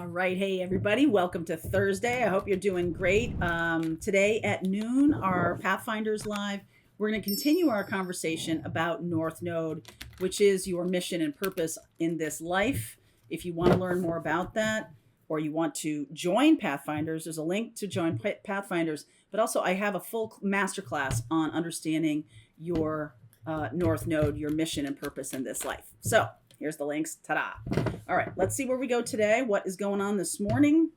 All right. Hey, everybody. Welcome to Thursday. I hope you're doing great. Today at noon, our Pathfinders Live, we're going to continue our conversation about North Node, which is your mission and purpose in this life. If you want to learn more about that or you want to join Pathfinders, there's a link to join Pathfinders. But also, I have a full masterclass on understanding your North Node, your mission and purpose in this life. So here's the links. Ta-da. All right, let's see where we go today. What is going on this morning?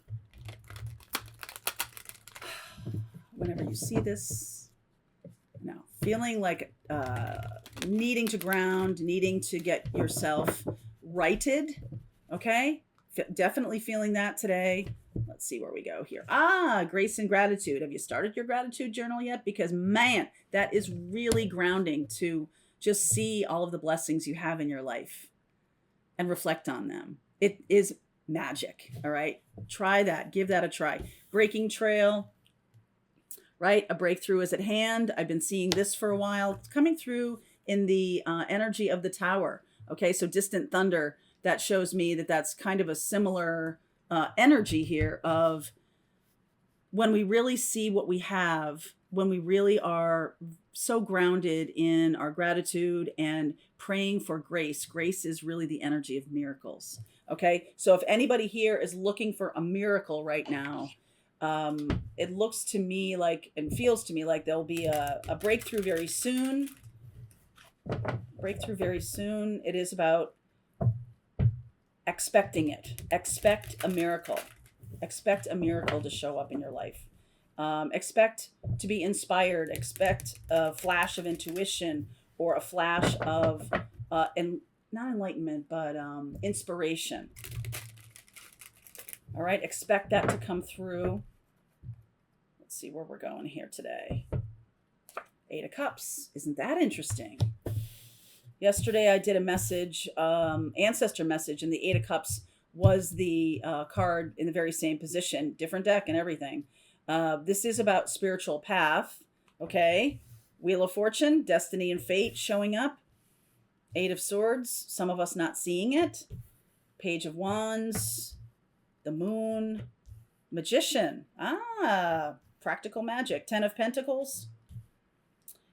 Whenever you see this, now feeling like needing to ground, needing to get yourself righted. Okay, definitely feeling that today. Let's see where we go here. Grace and gratitude. Have you started your gratitude journal yet? Because man, that is really grounding to just see all of the blessings you have in your life and reflect on them. It is magic. All right. Try that. Give that a try. Breaking trail, right? A breakthrough is at hand. I've been seeing this for a while. It's coming through in the energy of the tower. Okay. So distant thunder, that shows me that that's kind of a similar energy here of when we really see what we have, when we really are so grounded in our gratitude and praying for grace. Grace is really the energy of miracles. Okay. So if anybody here is looking for a miracle right now, it looks to me like, and feels to me like there'll be a breakthrough very soon. Breakthrough very soon. It is about expecting it. Expect a miracle. Expect a miracle to show up in your life. Expect to be inspired. Expect a flash of intuition or a flash of, not enlightenment, but inspiration. All right, expect that to come through. Let's see where we're going here today. Eight of Cups. Isn't that interesting? Yesterday I did a message, ancestor message, and the Eight of Cups was the card in the very same position, different deck and everything. This is about spiritual path. Okay. Wheel of Fortune, destiny and fate showing up. Eight of Swords, some of us not seeing it. Page of Wands, the Moon, Magician. Practical magic. Ten of Pentacles,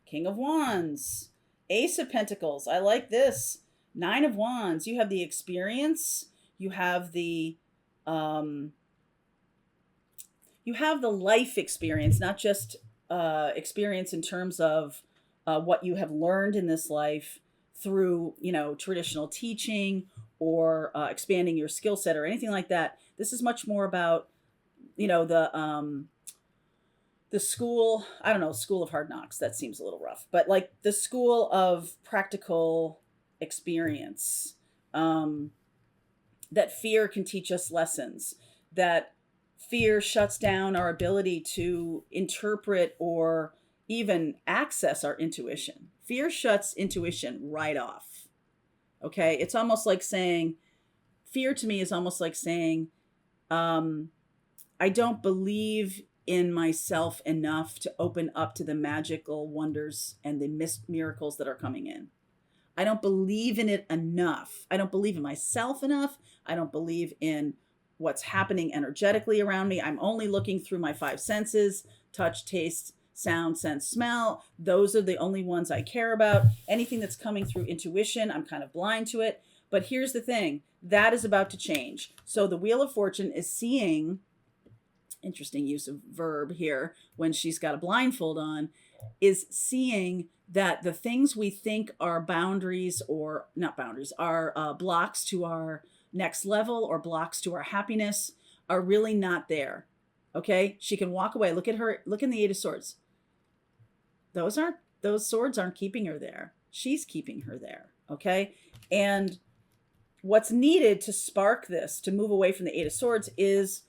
King of Wands, Ace of Pentacles. I like this. Nine of Wands. You have the experience. You have the life experience, not just experience in terms of what you have learned in this life through, traditional teaching or expanding your skill set or anything like that. This is much more about, the school, I don't know, school of hard knocks. That seems a little rough, but like the school of practical experience, that fear can teach us lessons, that fear shuts down our ability to interpret or even access our intuition. Fear shuts intuition right off. Okay. It's almost like saying, fear to me is almost like saying, I don't believe in myself enough to open up to the magical wonders and the miracles that are coming in. I don't believe in it enough. I don't believe in myself enough. I don't believe in what's happening energetically around me. I'm only looking through my five senses: touch, taste, sound, sense, smell. Those are the only ones I care about. Anything that's coming through intuition, I'm kind of blind to it. But here's the thing, that is about to change. So the Wheel of Fortune is seeing, interesting use of verb here when she's got a blindfold on, is seeing that the things we think are boundaries or not boundaries, are blocks to our next level or blocks to our happiness are really not there. Okay. She can walk away. Look at her. Look in the Eight of Swords. Those swords aren't keeping her there. She's keeping her there. Okay. And what's needed to spark this, to move away from the Eight of Swords, is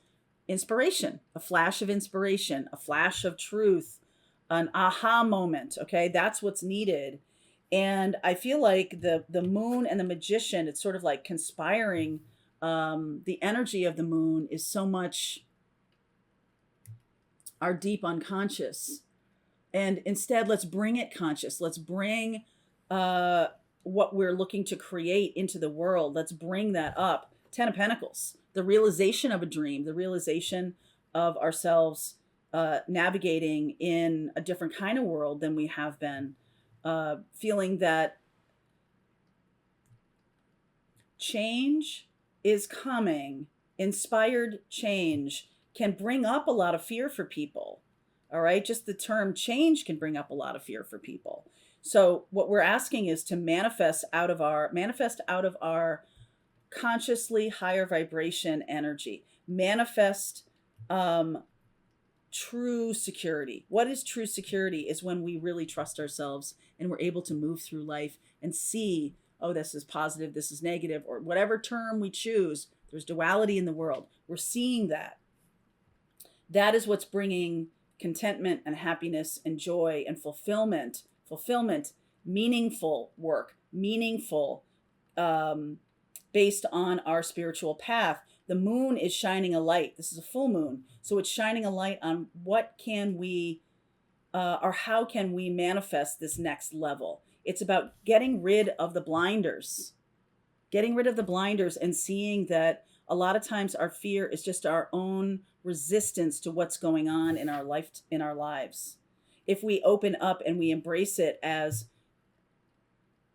inspiration, a flash of inspiration, a flash of truth, an aha moment. Okay. That's what's needed. And I feel like the moon and the magician, it's sort of like conspiring. The energy of the moon is so much our deep unconscious. And instead, let's bring it conscious. Let's bring what we're looking to create into the world. Let's bring that up. Ten of Pentacles, the realization of a dream, the realization of ourselves navigating in a different kind of world than we have been, feeling that change is coming, inspired change can bring up a lot of fear for people. All right. Just the term change can bring up a lot of fear for people. So what we're asking is to manifest out of our consciously higher vibration energy, manifest true security. What is true security is when we really trust ourselves and we're able to move through life and see, oh, this is positive, this is negative, or whatever term we choose. There's duality in the world. We're seeing that. That is what's bringing contentment and happiness and joy and fulfillment, meaningful work, meaningful, based on our spiritual path. The moon is shining a light. This is a full moon. So it's shining a light on what can we, or how can we manifest this next level. It's about getting rid of the blinders, and seeing that a lot of times our fear is just our own resistance to what's going on in our life, in our lives. If we open up and we embrace it as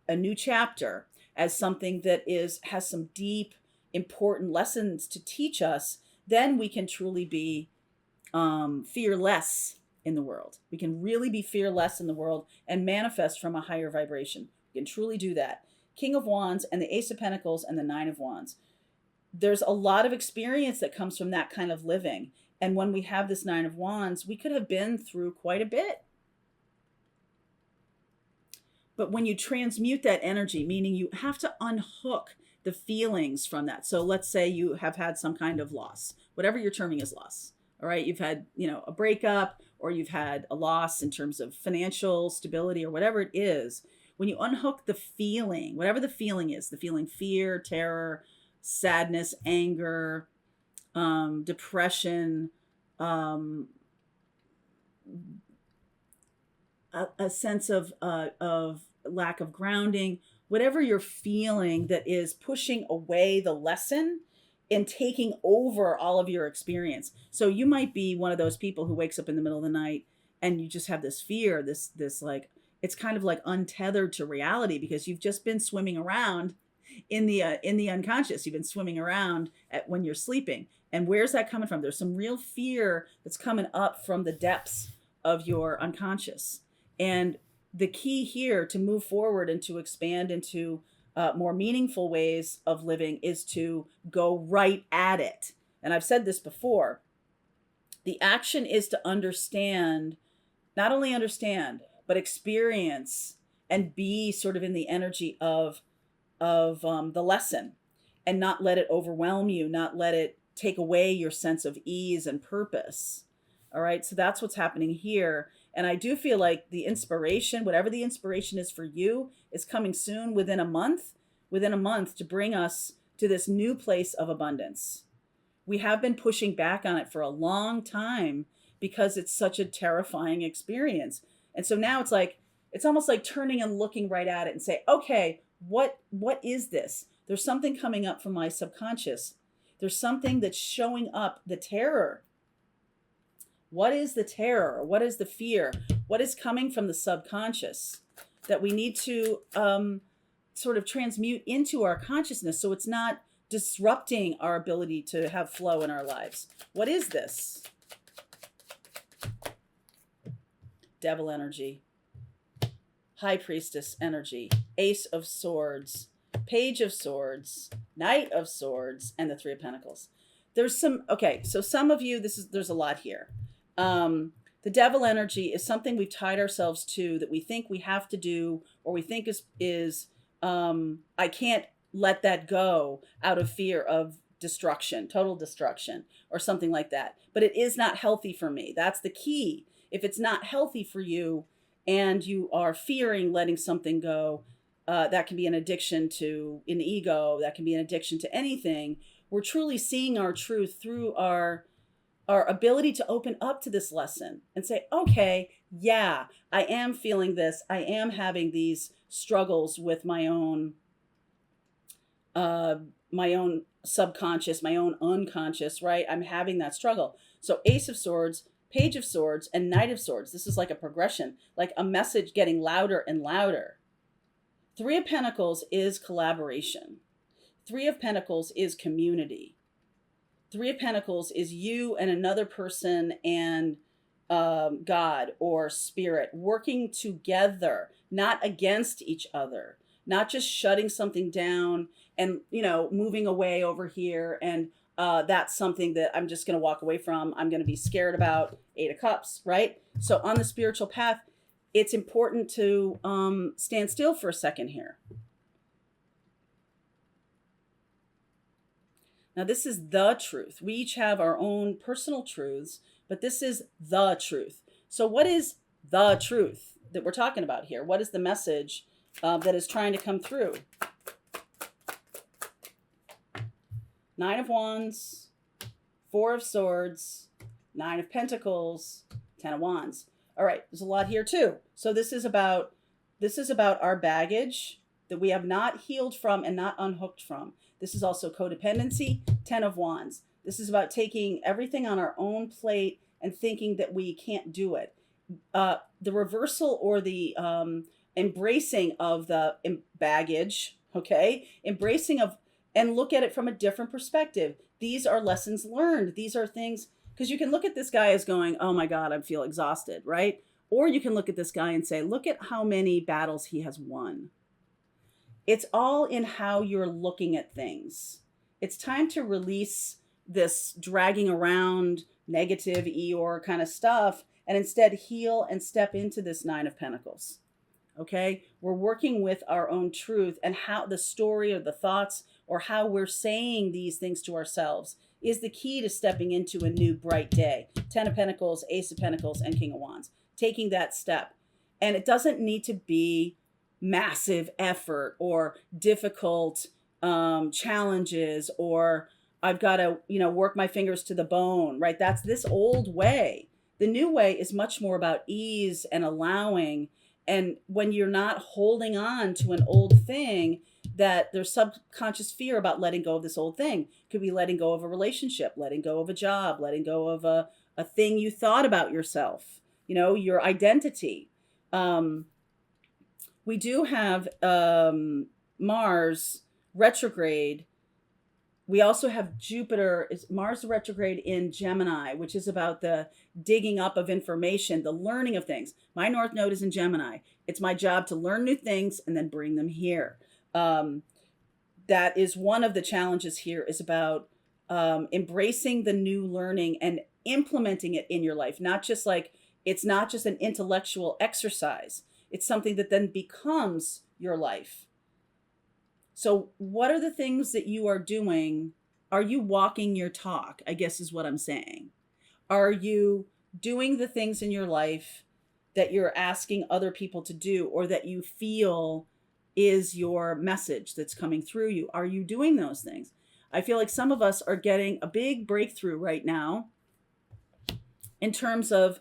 a new chapter, as something that has some deep, important lessons to teach us, then we can truly be fearless in the world. We can really be fearless in the world and manifest from a higher vibration. We can truly do that. King of Wands and the Ace of Pentacles and the Nine of Wands. There's a lot of experience that comes from that kind of living. And when we have this Nine of Wands, we could have been through quite a bit. But when you transmute that energy, meaning you have to unhook the feelings from that. So let's say you have had some kind of loss, whatever you're terming as loss. All right. You've had, a breakup, or you've had a loss in terms of financial stability, or whatever it is. When you unhook the feeling, whatever the feeling is, the feeling fear, terror, sadness, anger, depression, a sense of lack of grounding, whatever you're feeling that is pushing away the lesson and taking over all of your experience. So you might be one of those people who wakes up in the middle of the night and you just have this fear, this like, it's kind of like untethered to reality, because you've just been swimming around in the unconscious. You've been swimming around when you're sleeping. And where's that coming from? There's some real fear that's coming up from the depths of your unconscious. And the key here to move forward and to expand into more meaningful ways of living is to go right at it. And I've said this before. The action is to understand, not only understand, but experience and be sort of in the energy of the lesson, and not let it overwhelm you, not let it take away your sense of ease and purpose. All right. So that's what's happening here. And I do feel like the inspiration, whatever the inspiration is for you, is coming soon, within a month, to bring us to this new place of abundance. We have been pushing back on it for a long time because it's such a terrifying experience. And so now it's almost like turning and looking right at it and say, okay, what is this? There's something coming up from my subconscious. There's something that's showing up, the terror. What is the terror? What is the fear? What is coming from the subconscious that we need to sort of transmute into our consciousness so it's not disrupting our ability to have flow in our lives? What is this? Devil energy, High Priestess energy, Ace of Swords, Page of Swords, Knight of Swords, and the Three of Pentacles. There's some, okay, so some of you, there's a lot here. The devil energy is something we've tied ourselves to, that we think we have to do, or we think is I can't let that go out of fear of destruction, total destruction, or something like that. But it is not healthy for me. That's the key. If it's not healthy for you and you are fearing letting something go, that can be an addiction to an ego. That can be an addiction to anything. We're truly seeing our truth through our ability to open up to this lesson and say, okay, yeah, I am feeling this. I am having these struggles with my own subconscious, my own unconscious, right? I'm having that struggle. So Ace of Swords, Page of Swords, and Knight of Swords. This is like a progression, like a message getting louder and louder. Three of Pentacles is collaboration. Three of Pentacles is community. Three of Pentacles is you and another person and God or spirit working together, not against each other, not just shutting something down and, moving away over here. And that's something that I'm just going to walk away from. I'm going to be scared about. Eight of Cups, right? So on the spiritual path, it's important to stand still for a second here. Now, this is the truth. We each have our own personal truths, but this is the truth. So what is the truth that we're talking about here? What is the message that is trying to come through? Nine of Wands, Four of Swords, Nine of Pentacles, Ten of Wands. All right, there's a lot here too. So this is about our baggage that we have not healed from and not unhooked from. This is also codependency, Ten of Wands. This is about taking everything on our own plate and thinking that we can't do it. The reversal or the embracing of the baggage, okay? Embracing of, and look at it from a different perspective. These are lessons learned. These are things, because you can look at this guy as going, oh my God, I feel exhausted, right? Or you can look at this guy and say, look at how many battles he has won. It's all in how you're looking at things. It's time to release this dragging around negative Eeyore kind of stuff and instead heal and step into this Nine of Pentacles. Okay? We're working with our own truth, and how the story or the thoughts or how we're saying these things to ourselves is the key to stepping into a new bright day. Ten of Pentacles, Ace of Pentacles, and King of Wands. Taking that step. And it doesn't need to be massive effort or difficult challenges, or I've got to, work my fingers to the bone, right? That's this old way. The new way is much more about ease and allowing. And when you're not holding on to an old thing, that there's subconscious fear about letting go of this old thing. Could be letting go of a relationship, letting go of a job, letting go of a thing you thought about yourself, your identity. We do have Mars retrograde. We also have Jupiter, Mars retrograde in Gemini, which is about the digging up of information, the learning of things. My North Node is in Gemini. It's my job to learn new things and then bring them here. That is one of the challenges here, is about embracing the new learning and implementing it in your life. It's not just an intellectual exercise. It's something that then becomes your life. So what are the things that you are doing? Are you walking your talk? I guess is what I'm saying. Are you doing the things in your life that you're asking other people to do, or that you feel is your message that's coming through you? Are you doing those things? I feel like some of us are getting a big breakthrough right now in terms of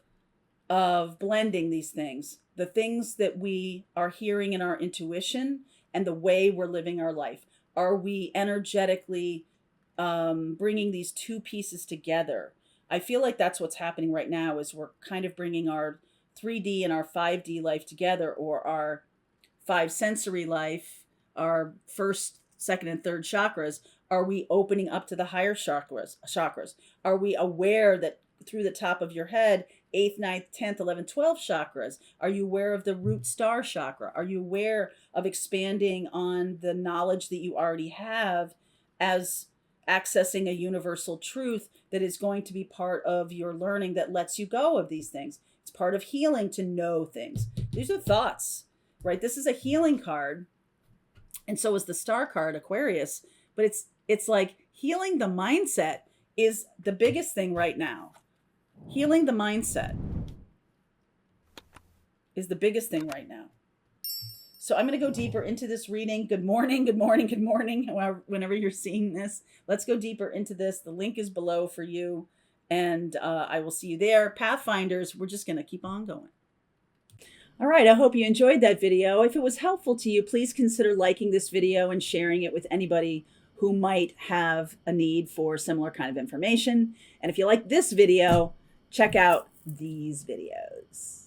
blending these things, the things that we are hearing in our intuition and the way we're living our life. Are we energetically bringing these two pieces together? I feel like that's what's happening right now, is we're kind of bringing our 3D and our 5D life together, or our 5 sensory life, our first, second, and third chakras. Are we opening up to the higher chakras? Are we aware that through the top of your head, 8th, 9th, 10th, 11th, 12th chakras? Are you aware of the root star chakra? Are you aware of expanding on the knowledge that you already have, as accessing a universal truth that is going to be part of your learning that lets you go of these things? It's part of healing to know things. These are thoughts, right? This is a healing card, and so is the star card, Aquarius. But it's like healing the mindset is the biggest thing right now. Healing the mindset is the biggest thing right now. So I'm going to go deeper into this reading. Good morning, good morning, good morning. Whenever you're seeing this, let's go deeper into this. The link is below for you, and I will see you there. Pathfinders, we're just going to keep on going. All right, I hope you enjoyed that video. If it was helpful to you, please consider liking this video and sharing it with anybody who might have a need for similar kind of information. And if you like this video, check out these videos.